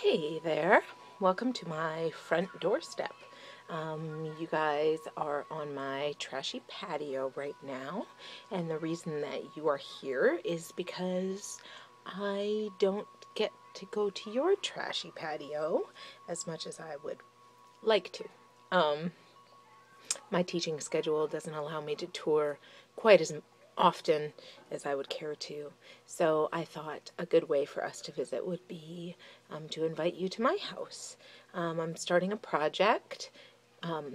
Hey there, welcome to my front doorstep. You guys are on my trashy patio right now, and the reason that you are here is because I don't get to go to your trashy patio as much as I would like to. My teaching schedule doesn't allow me to tour quite as often as I would care to. So I thought a good way for us to visit would be to invite you to my house. I'm starting a project.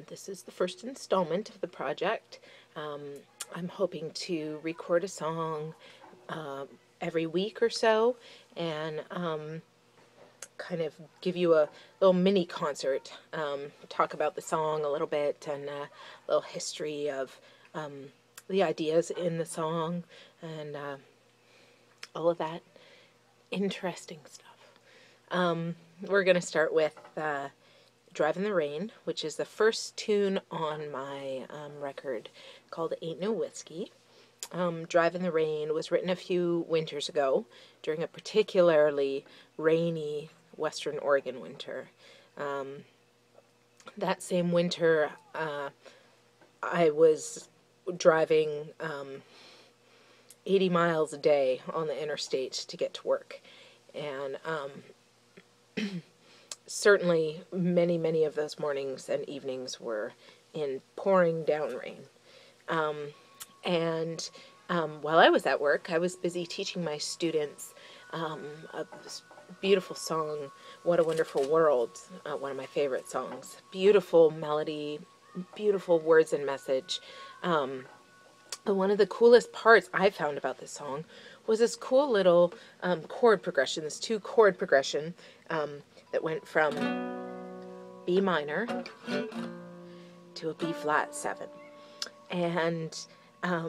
This is the first installment of the project. I'm hoping to record a song every week or so and kind of give you a little mini concert, talk about the song a little bit and a little history of the ideas in the song and all of that interesting stuff. We're going to start with Drive in the Rain, which is the first tune on my record called Ain't No Whiskey. Drive in the Rain was written a few winters ago during a particularly rainy Western Oregon winter. That same winter, I was driving 80 miles a day on the interstate to get to work. And certainly many of those mornings and evenings were in pouring down rain. While I was at work, I was busy teaching my students this beautiful song, What a Wonderful World, one of my favorite songs. Beautiful melody, beautiful words and message. But one of the coolest parts I found about this song was this cool little chord progression, this two-chord progression that went from B minor to a B flat 7. And I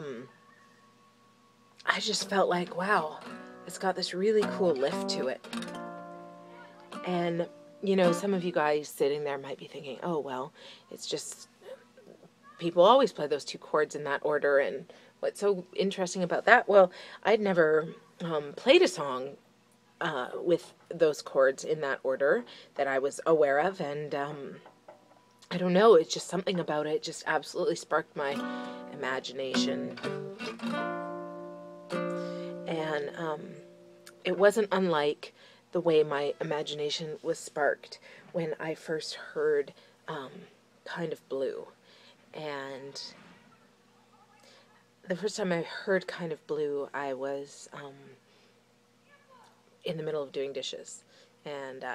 just felt like, wow, it's got this really cool lift to it. And, you know, some of you guys sitting there might be thinking, oh, well, it's just, people always play those two chords in that order, and what's so interesting about that? Well, I'd never played a song with those chords in that order that I was aware of, and I don't know, it's just something about it just absolutely sparked my imagination. And it wasn't unlike the way my imagination was sparked when I first heard Kind of Blue. And the first time I heard Kind of Blue, I was in the middle of doing dishes. And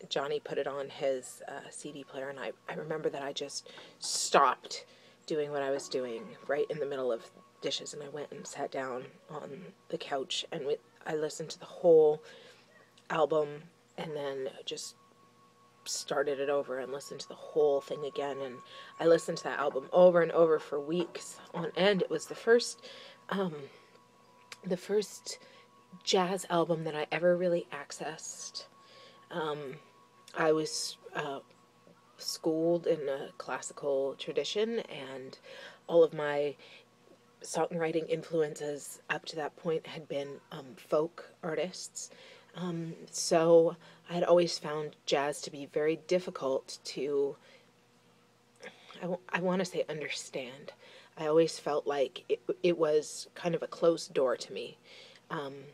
Johnny put it on his CD player, and I remember that I just stopped doing what I was doing right in the middle of dishes, and I went and sat down on the couch, and I listened to the whole album, and then just started it over and listened to the whole thing again, and I listened to that album over and over for weeks on end. It was the first jazz album that I ever really accessed. I was schooled in a classical tradition, and all of my songwriting influences up to that point had been folk artists. So I had always found jazz to be very difficult to, I want to say, understand. I always felt like it was kind of a closed door to me. And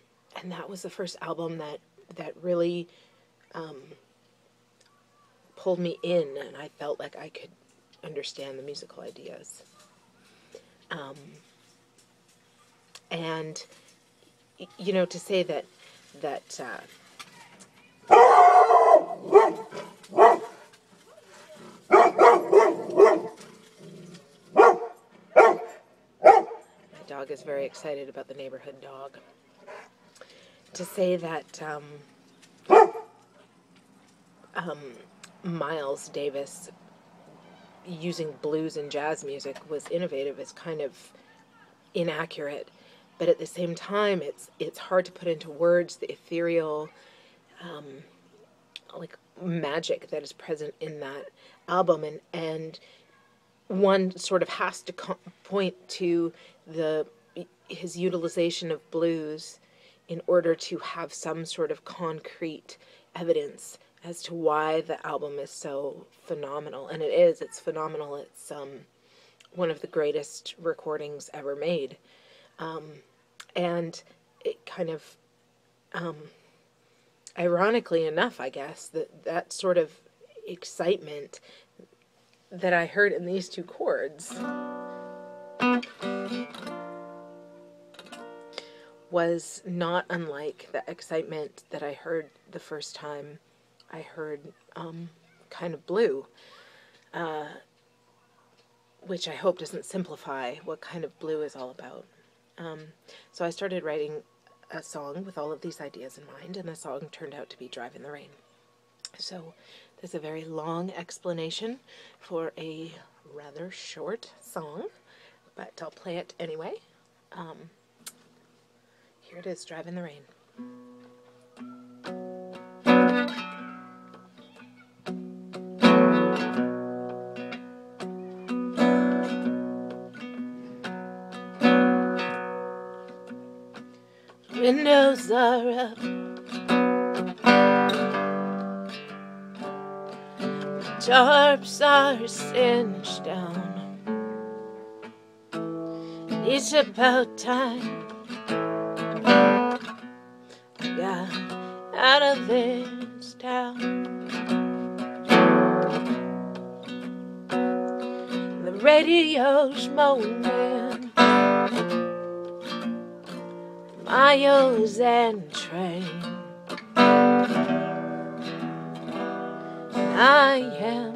that was the first album that really pulled me in, and I felt like I could understand the musical ideas. And, you know, to say that my dog is very excited about the neighborhood dog. To say that Miles Davis using blues and jazz music was innovative is kind of inaccurate, but at the same time it's hard to put into words the ethereal like magic that is present in that album, and one sort of has to point to his utilization of blues in order to have some sort of concrete evidence as to why the album is so phenomenal. And it's phenomenal. It's one of the greatest recordings ever made. And it kind of, ironically enough, I guess, that sort of excitement that I heard in these two chords was not unlike the excitement that I heard the first time I heard Kind of Blue, which I hope doesn't simplify what Kind of Blue is all about. So I started writing a song with all of these ideas in mind, and the song turned out to be Drive in the Rain. So there's a very long explanation for a rather short song, but I'll play it anyway. Here it is, Drive in the Rain. Windows are up, tarps are singed down. It's about time I got out of this town. The radio's moaning miles and train. I am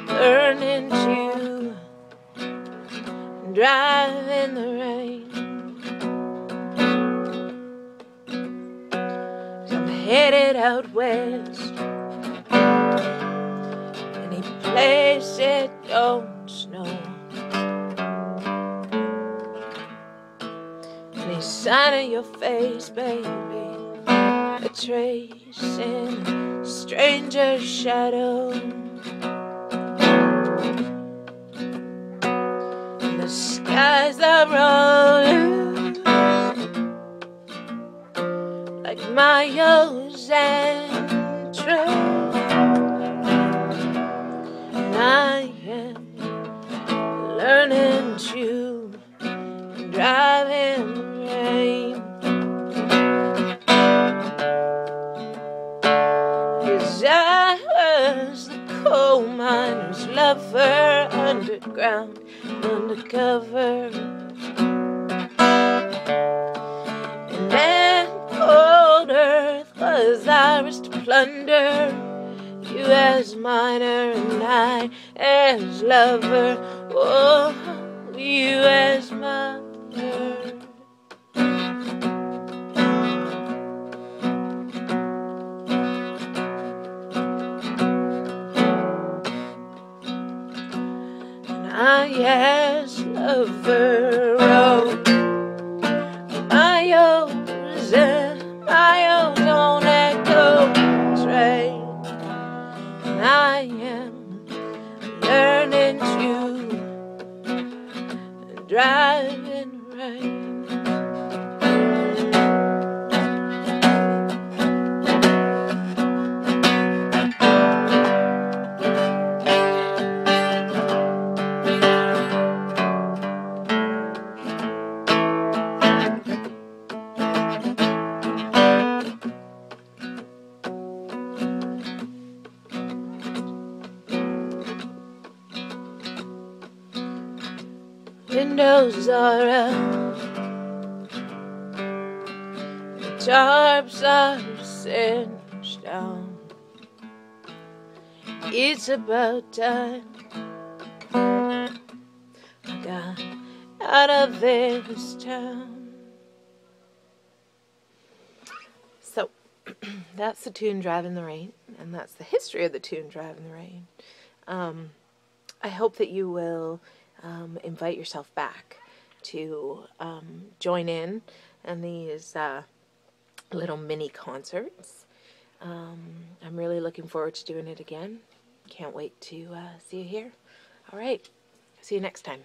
learning to drive in the rain. So I'm headed out west, any place it don't snow. Any sign of your face, baby, a trace in a stranger's shadow. And the skies are rolling like miles and train. And I am learning to drive in the rain. 'Cause I was the coal miner's lover, underground and undercover. And then cold earth was ours to plunder, you as miner and I as lover. Oh, you as mother. And I as lover rode miles and miles on echo train. And I am learning to drive in the rain. Windows are up, the tarps are singed down. It's about time I got out of this town. So that's the tune Drive in the Rain, and that's the history of the tune Drive in the Rain. I hope that you will invite yourself back to join in these little mini concerts. I'm really looking forward to doing it again. Can't wait to see you here. All right, see you next time.